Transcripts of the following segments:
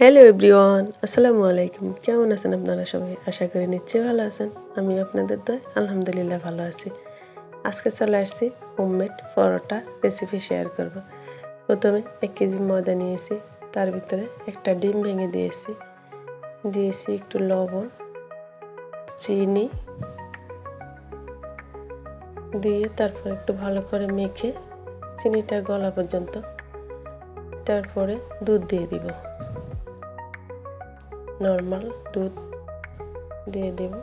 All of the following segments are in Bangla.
হ্যালো এভরিওয়ান, আসসালামু আলাইকুম। কেমন আছেন আপনারা সবাই? আশা করি নিশ্চয়ই ভালো আছেন। আমি আপনাদের দয় আলহামদুলিল্লাহ ভালো আছি। আজকে চলে আসছি হোমমেড পরোটা রেসিপি শেয়ার করব। প্রথমে 1 কেজি ময়দা নিয়েছি, তার ভিতরে একটা ডিম ভেঙে দিয়েছি একটু লবণ, চিনি দিয়ে তারপর একটু ভালো করে মেখে চিনিটা গলা পর্যন্ত, তারপরে দুধ দিয়ে দিব। নর্মাল দুধ দিয়ে দেব।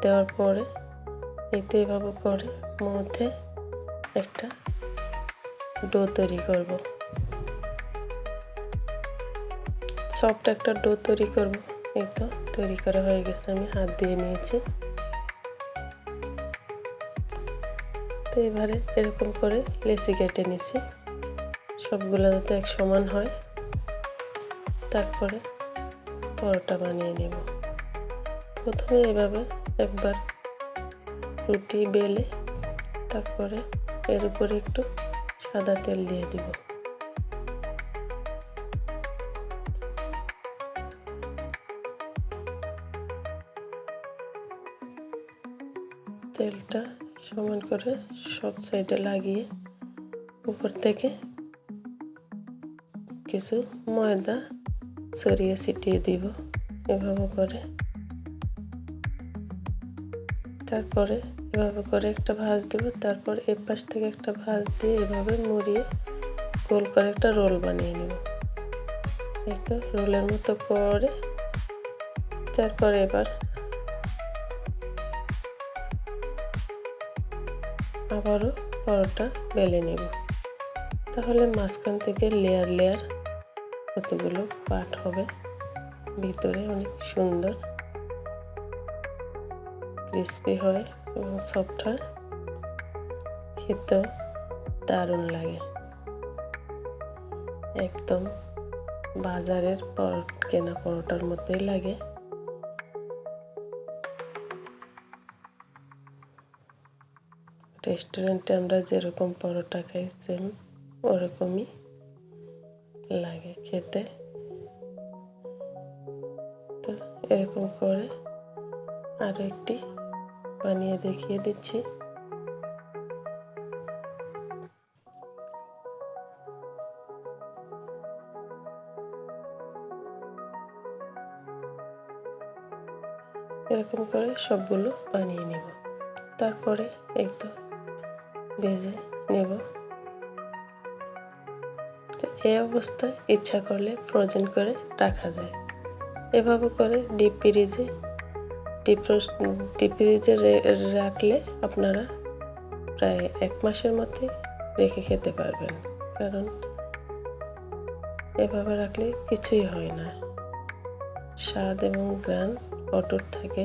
দেওয়ার পরে এভাবে করে মধ্যে একটা ডো তৈরি করব। সফট একটা ডো তৈরি করব। এই তো তৈরি করা হয়ে গেছে, আমি হাত দিয়ে নিয়েছি। তো এবারে এরকম করে লেচি কেটে নিয়েছি, সবগুলো যাতে এক সমান হয়। তারপরে পরোটা বানিয়ে নেব। প্রথমে এভাবে একবার রুটি বেলে তারপরে এর উপরে একটু সাদা তেল দিয়ে দিব। তেলটা সমান করে সব সাইডে লাগিয়ে উপর থেকে কিছু ময়দা ছড়িয়ে ছিটিয়ে দিব এভাবে করে। তারপরে এভাবে করে একটা ভাঁজ দেব। তারপর এই পাশ থেকে একটা ভাঁজ দিয়ে এভাবে মুড়িয়ে গোল করে একটা রোল বানিয়ে নেব। এই তো রোলের মতো করে তারপরে এবার আবারও পরোটা বেলে নেব। তাহলে মাঝখান থেকে লেয়ার লেয়ার কতগুলো পার্ট হবে, ভিতরে অনেক সুন্দর ক্রিস্পি হয় এবং সফট হয়, খেতেও দারুণ লাগে। একদম বাজারের কেনা পরোটার মতোই লাগে। রেস্টুরেন্টে আমরা যেরকম পরোটা খাই সেম ওরকমই লাগে খেতে। তো এরকম করে আরও একটি বানিয়ে দেখিয়ে দিচ্ছি। এরকম করে সবগুলো বানিয়ে নেব। তারপরে এই তো ভেজে নেব। তো এই অবস্থায় ইচ্ছা করলে ফ্রোজেন করে রাখা যায়। এভাবে করে ডিপ ফ্রিজে রাখলে আপনারা প্রায় 1 মাসের মধ্যে রেখে খেতে পারবেন, কারণ এভাবে রাখলে কিছুই হয় না, স্বাদ এবং ঘ্রাণ অটুট থাকে।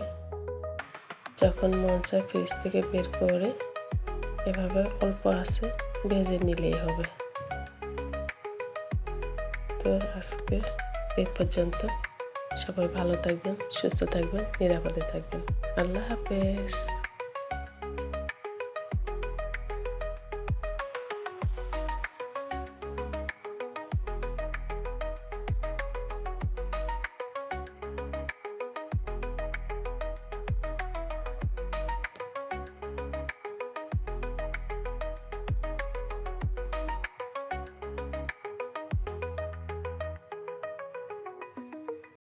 যখন মন চায় ফ্রিজ থেকে বের করে এভাবে অল্প আছে ভেজে নিলেই হবে। তো আজকে এই পর্যন্ত। সবাই ভালো থাকবেন, সুস্থ থাকবেন, নিরাপদে থাকবেন। আল্লাহ হাফেজ।